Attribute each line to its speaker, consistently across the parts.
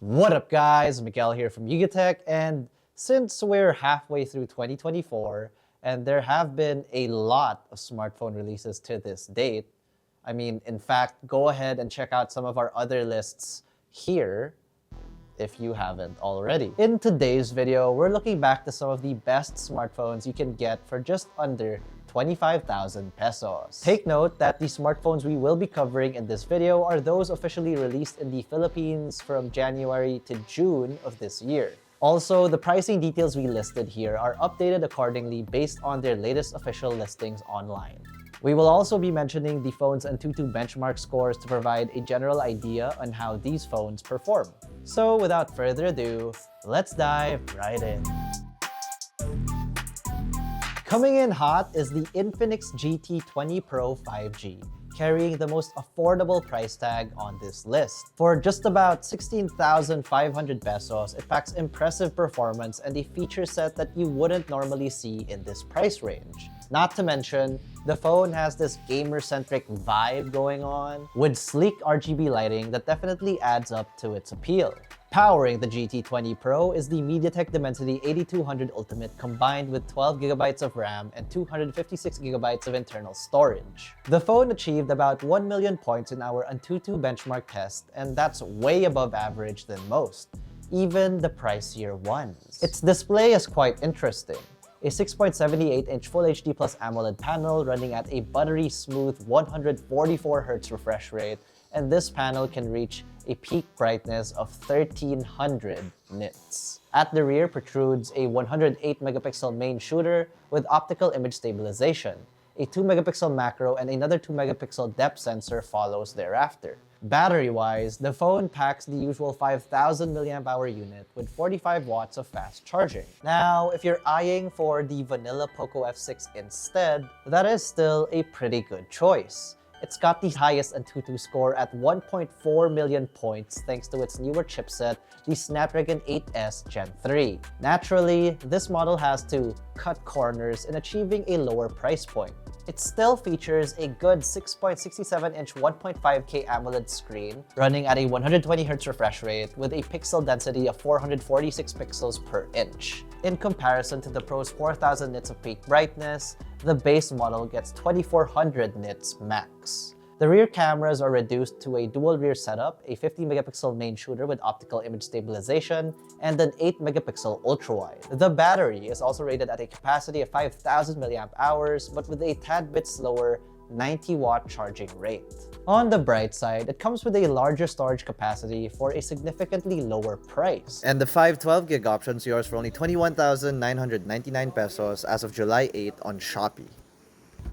Speaker 1: What up guys, Miguel here from Yugatech, and since we're halfway through 2024 and there have been a lot of smartphone releases to this date, in fact, go ahead and check out some of our other lists here if you haven't already. In today's video, we're looking back to some of the best smartphones you can get for just under 25,000 pesos. Take note that the smartphones we will be covering in this video are those officially released in the Philippines from January to June of this year. Also, the pricing details we listed here are updated accordingly based on their latest official listings online. We will also be mentioning the phone's Antutu benchmark scores to provide a general idea on how these phones perform. So without further ado, let's dive right in. Coming in hot is the Infinix GT 20 Pro 5G, carrying the most affordable price tag on this list. For just about 16,500 pesos, it packs impressive performance and a feature set that you wouldn't normally see in this price range. Not to mention, the phone has this gamer-centric vibe going on, with sleek RGB lighting that definitely adds up to its appeal. Powering the GT 20 Pro is the MediaTek Dimensity 8200 Ultimate combined with 12GB of RAM and 256GB of internal storage. The phone achieved about 1 million points in our Antutu benchmark test, and that's way above average than most, even the pricier ones. Its display is quite interesting. A 6.78-inch Full HD Plus AMOLED panel running at a buttery smooth 144Hz refresh rate, and this panel can reach a peak brightness of 1300 nits. At the rear protrudes a 108-megapixel main shooter with optical image stabilization. A 2-megapixel macro and another 2-megapixel depth sensor follows thereafter. Battery-wise, the phone packs the usual 5,000 mAh unit with 45 watts of fast charging. Now, if you're eyeing for the vanilla POCO F6 instead, that is still a pretty good choice. It's got the highest Antutu score at 1.4 million points thanks to its newer chipset, the Snapdragon 8S Gen 3. Naturally, this model has to cut corners in achieving a lower price point. It still features a good 6.67-inch 1.5K AMOLED screen running at a 120Hz refresh rate with a pixel density of 446 pixels per inch. In comparison to the Pro's 4,000 nits of peak brightness, the base model gets 2,400 nits max. The rear cameras are reduced to a dual rear setup, a 50-megapixel main shooter with optical image stabilization, and an 8-megapixel ultra-wide. The battery is also rated at a capacity of 5,000 mAh, but with a tad bit slower 90-watt charging rate. On the bright side, it comes with a larger storage capacity for a significantly lower price. And the 512GB option is yours for only 21,999 pesos as of July 8 on Shopee.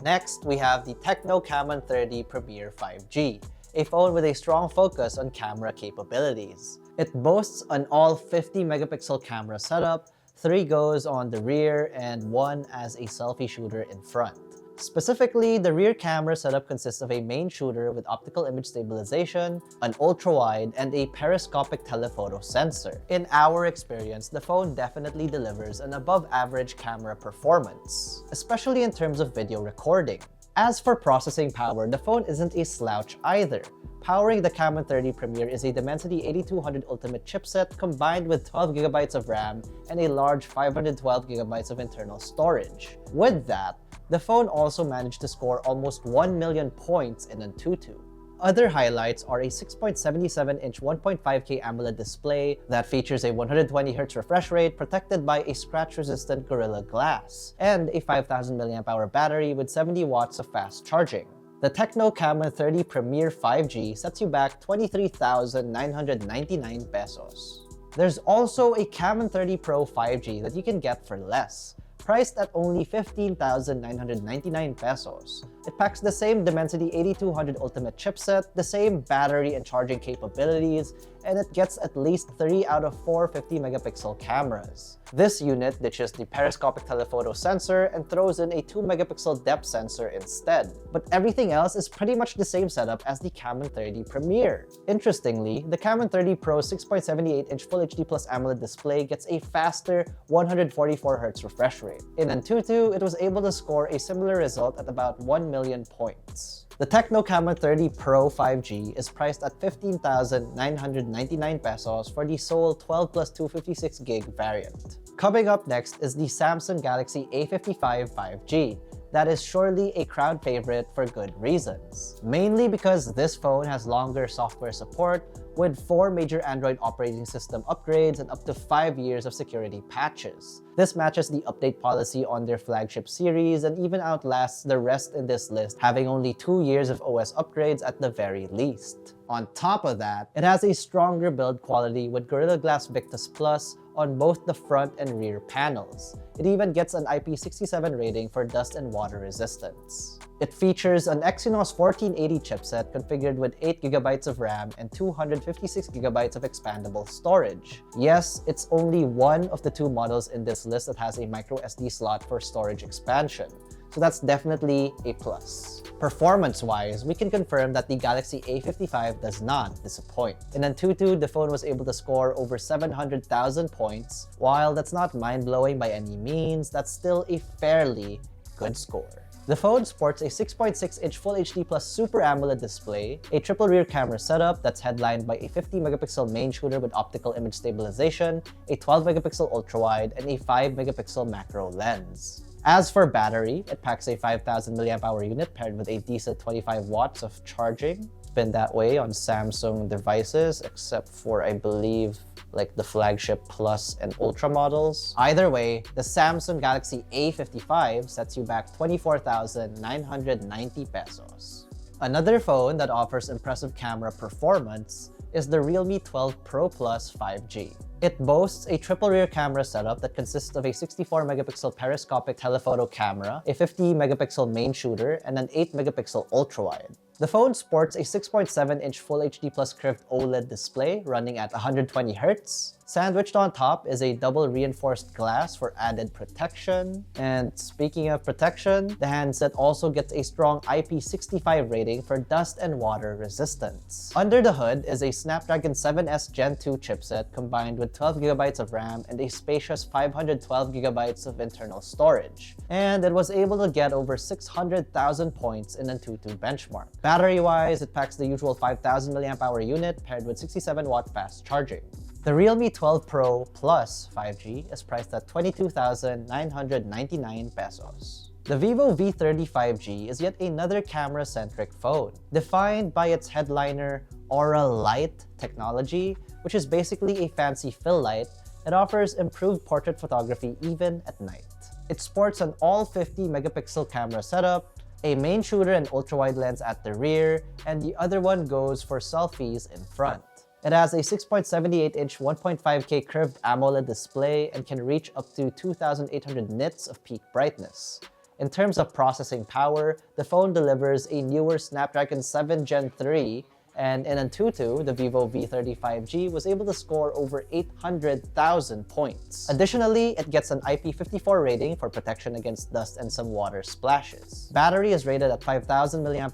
Speaker 1: Next, we have the TECNO Camon 30 Premier 5G, a phone with a strong focus on camera capabilities. It boasts an all 50-megapixel camera setup, 3 goes on the rear, and 1 as a selfie shooter in front. Specifically, the rear camera setup consists of a main shooter with optical image stabilization, an ultra-wide, and a periscopic telephoto sensor. In our experience, the phone definitely delivers an above-average camera performance, especially in terms of video recording. As for processing power, the phone isn't a slouch either. Powering the Camon 30 Premier is a Dimensity 8200 Ultimate chipset combined with 12GB of RAM and a large 512GB of internal storage. With that, the phone also managed to score almost 1 million points in Antutu. Other highlights are a 6.77-inch 1.5K AMOLED display that features a 120Hz refresh rate protected by a scratch-resistant Gorilla Glass, and a 5,000 mAh battery with 70 watts of fast charging. The TECNO Camon 30 Premier 5G sets you back 23,999 pesos. There's also a Camon 30 Pro 5G that you can get for less, priced at only 15,999 pesos. It packs the same Dimensity 8200 Ultimate chipset, the same battery and charging capabilities, and it gets at least 3 out of 4 50-megapixel cameras. This unit ditches the periscopic telephoto sensor and throws in a 2-megapixel depth sensor instead. But everything else is pretty much the same setup as the Camon 30 Premier. Interestingly, the Camon 30 Pro 6.78-inch Full HD Plus AMOLED display gets a faster 144Hz refresh rate. In Antutu, it was able to score a similar result at about 1 million points. The TECNO Camon 30 Pro 5G is priced at 15,999 pesos for the sole 12 plus 256 gig variant. Coming up next is the Samsung Galaxy A55 5G. That is surely a crowd favorite for good reasons. Mainly because this phone has longer software support with 4 major Android operating system upgrades and up to 5 years of security patches. This matches the update policy on their flagship series and even outlasts the rest in this list, having only 2 years of OS upgrades at the very least. On top of that, it has a stronger build quality with Gorilla Glass Victus Plus on both the front and rear panels. It even gets an IP67 rating for dust and water resistance. It features an Exynos 1480 chipset configured with 8GB of RAM and 256GB of expandable storage. Yes, it's only one of the 2 models in this list that has a microSD slot for storage expansion, so that's definitely a plus. Performance-wise, we can confirm that the Galaxy A55 does not disappoint. In Antutu, the phone was able to score over 700,000 points. While that's not mind-blowing by any means, that's still a fairly good score. The phone sports a 6.6-inch Full HD Plus Super AMOLED display, a triple rear camera setup that's headlined by a 50-megapixel main shooter with optical image stabilization, a 12-megapixel ultrawide, and a 5-megapixel macro lens. As for battery, it packs a 5,000 mAh unit paired with a decent 25 watts of charging. It's been that way on Samsung devices, except for, I believe, like the flagship Plus and Ultra models. Either way, the Samsung Galaxy A55 sets you back 24,990 pesos. Another phone that offers impressive camera performance is the Realme 12 Pro Plus 5G. It boasts a triple rear camera setup that consists of a 64-megapixel periscopic telephoto camera, a 50-megapixel main shooter, and an 8-megapixel ultrawide. The phone sports a 6.7-inch Full HD Plus curved OLED display running at 120Hz. Sandwiched on top is a double reinforced glass for added protection. And speaking of protection, the handset also gets a strong IP65 rating for dust and water resistance. Under the hood is a Snapdragon 7S Gen 2 chipset combined with 12GB of RAM and a spacious 512GB of internal storage. And it was able to get over 600,000 points in Antutu benchmark. Battery-wise, it packs the usual 5,000 mAh unit paired with 67-watt fast charging. The Realme 12 Pro Plus 5G is priced at 22,999 pesos. The Vivo V30 5G is yet another camera-centric phone, defined by its headliner Aura Light technology, which is basically a fancy fill light that offers improved portrait photography even at night. It sports an all 50-megapixel camera setup, a main shooter and ultrawide lens at the rear, and the other one goes for selfies in front. It has a 6.78-inch 1.5K curved AMOLED display and can reach up to 2,800 nits of peak brightness. In terms of processing power, the phone delivers a newer Snapdragon 7 Gen 3, and in Antutu, the Vivo V30 5G was able to score over 800,000 points. Additionally, it gets an IP54 rating for protection against dust and some water splashes. Battery is rated at 5,000 mAh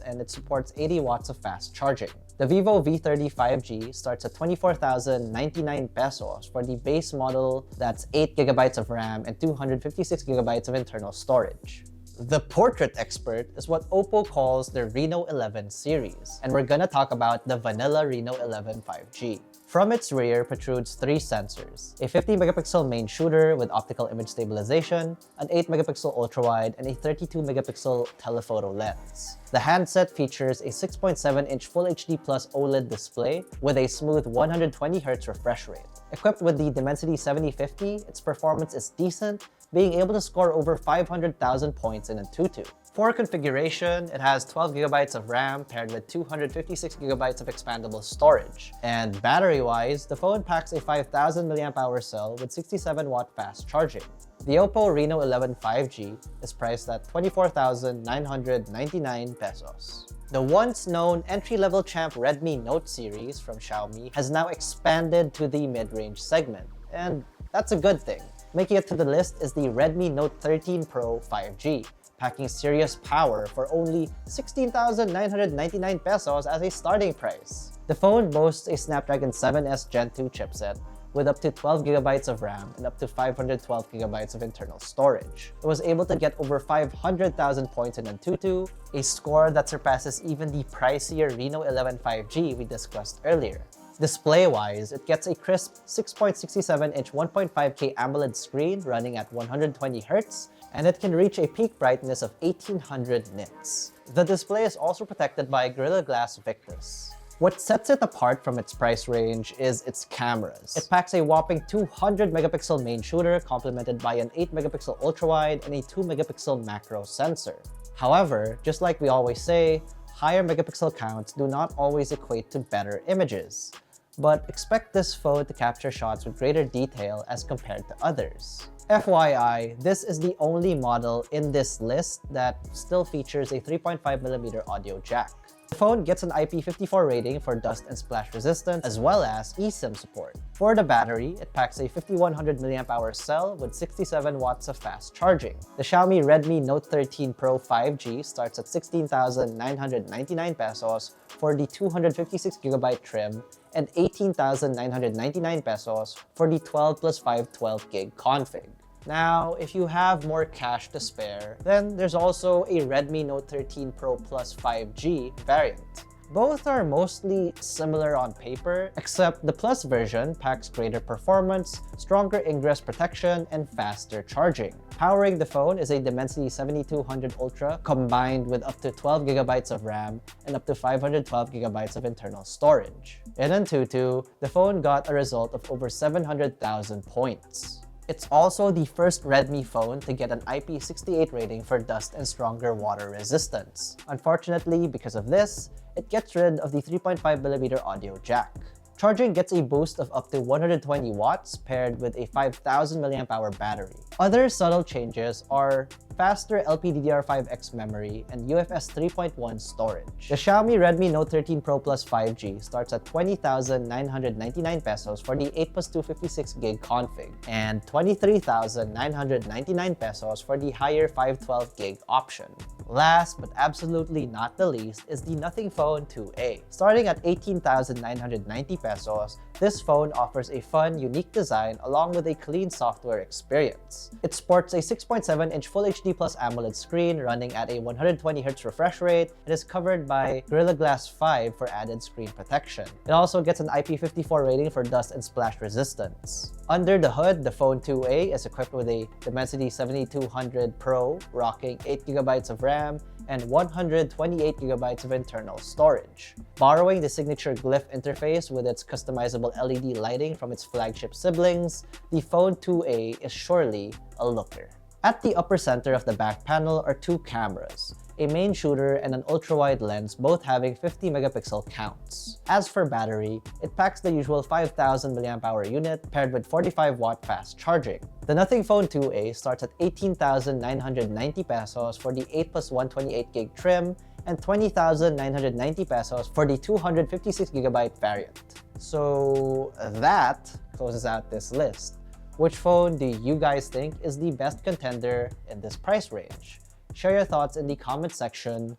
Speaker 1: and it supports 80 watts of fast charging. The Vivo V30 5G starts at 24,099 pesos for the base model that's 8GB of RAM and 256GB of internal storage. The portrait expert is what OPPO calls the Reno11 series, and we're gonna talk about the vanilla Reno11 5G. From its rear protrudes 3 sensors, a 50-megapixel main shooter with optical image stabilization, an 8-megapixel ultrawide, and a 32-megapixel telephoto lens. The handset features a 6.7-inch Full HD Plus OLED display with a smooth 120Hz refresh rate. Equipped with the Dimensity 7050, its performance is decent, being able to score over 500,000 points in Antutu. For configuration, it has 12GB of RAM paired with 256GB of expandable storage. And battery-wise, the phone packs a 5,000 mAh cell with 67-watt fast charging. The OPPO Reno11 5G is priced at 24,999 pesos. The once-known entry-level champ Redmi Note series from Xiaomi has now expanded to the mid-range segment, and that's a good thing. Making it to the list is the Redmi Note 13 Pro 5G, packing serious power for only 16,999 pesos as a starting price. The phone boasts a Snapdragon 7S Gen 2 chipset with up to 12 gigabytes of RAM and up to 512 gigabytes of internal storage. It was able to get over 500,000 points in Antutu, a score that surpasses even the pricier Reno11 5G we discussed earlier. Display-wise, it gets a crisp 6.67-inch 1.5K AMOLED screen running at 120Hz, and it can reach a peak brightness of 1800 nits. The display is also protected by Gorilla Glass Victus. What sets it apart from its price range is its cameras. It packs a whopping 200 megapixel main shooter complemented by an 8 megapixel ultrawide and a 2 megapixel macro sensor. However, just like we always say, higher megapixel counts do not always equate to better images. But expect this phone to capture shots with greater detail as compared to others. FYI, this is the only model in this list that still features a 3.5mm audio jack. The phone gets an IP54 rating for dust and splash resistance, as well as eSIM support. For the battery, it packs a 5100 mAh cell with 67 watts of fast charging. The Xiaomi Redmi Note 13 Pro 5G starts at 16,999 pesos for the 256GB trim and 18,999 pesos for the 12 plus 512 gig config. Now, if you have more cash to spare, then there's also a Redmi Note 13 Pro Plus 5G variant. Both are mostly similar on paper, except the Plus version packs greater performance, stronger ingress protection, and faster charging. Powering the phone is a Dimensity 7200 Ultra combined with up to 12GB of RAM and up to 512GB of internal storage. In Antutu, the phone got a result of over 700,000 points. It's also the first Redmi phone to get an IP68 rating for dust and stronger water resistance. Unfortunately, because of this, it gets rid of the 3.5mm audio jack. Charging gets a boost of up to 120 watts paired with a 5000 mAh battery. Other subtle changes are faster LPDDR5X memory and UFS 3.1 storage. The Xiaomi Redmi Note 13 Pro Plus 5G starts at 20,999 pesos for the 8 plus 256 gig config and 23,999 pesos for the higher 512 gig option. Last but absolutely not the least is the Nothing Phone 2A. Starting at 18,990 pesos, this phone offers a fun, unique design along with a clean software experience. It sports a 6.7-inch Full HD Plus AMOLED screen running at a 120Hz refresh rate and is covered by Gorilla Glass 5 for added screen protection. It also gets an IP54 rating for dust and splash resistance. Under the hood, the Phone 2A is equipped with a Dimensity 7200 Pro rocking 8GB of RAM and 128GB of internal storage. Borrowing the signature glyph interface with its customizable LED lighting from its flagship siblings, the Phone 2A is surely a looker. At the upper center of the back panel are two cameras, a main shooter and an ultra-wide lens, both having 50 megapixel counts. As for battery, it packs the usual 5000 mAh unit paired with 45-watt fast charging. The Nothing Phone 2A starts at 18,990 pesos for the 8 plus 128 gig trim and 20,990 pesos for the 256GB variant. So that closes out this list. Which phone do you guys think is the best contender in this price range? Share your thoughts in the comment section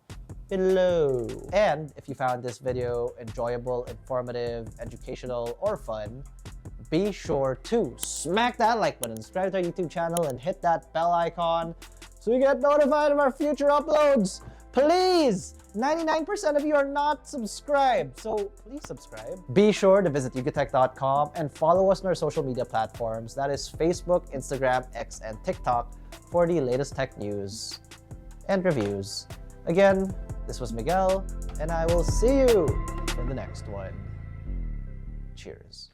Speaker 1: below. And if you found this video enjoyable, informative, educational, or fun, be sure to smack that like button, subscribe to our YouTube channel, and hit that bell icon so you get notified of our future uploads. Please! 99% of you are not subscribed, so please subscribe. Be sure to visit yugatech.com and follow us on our social media platforms, that is Facebook, Instagram, X, and TikTok, for the latest tech news and reviews. Again, this was Miguel, and I will see you in the next one. Cheers.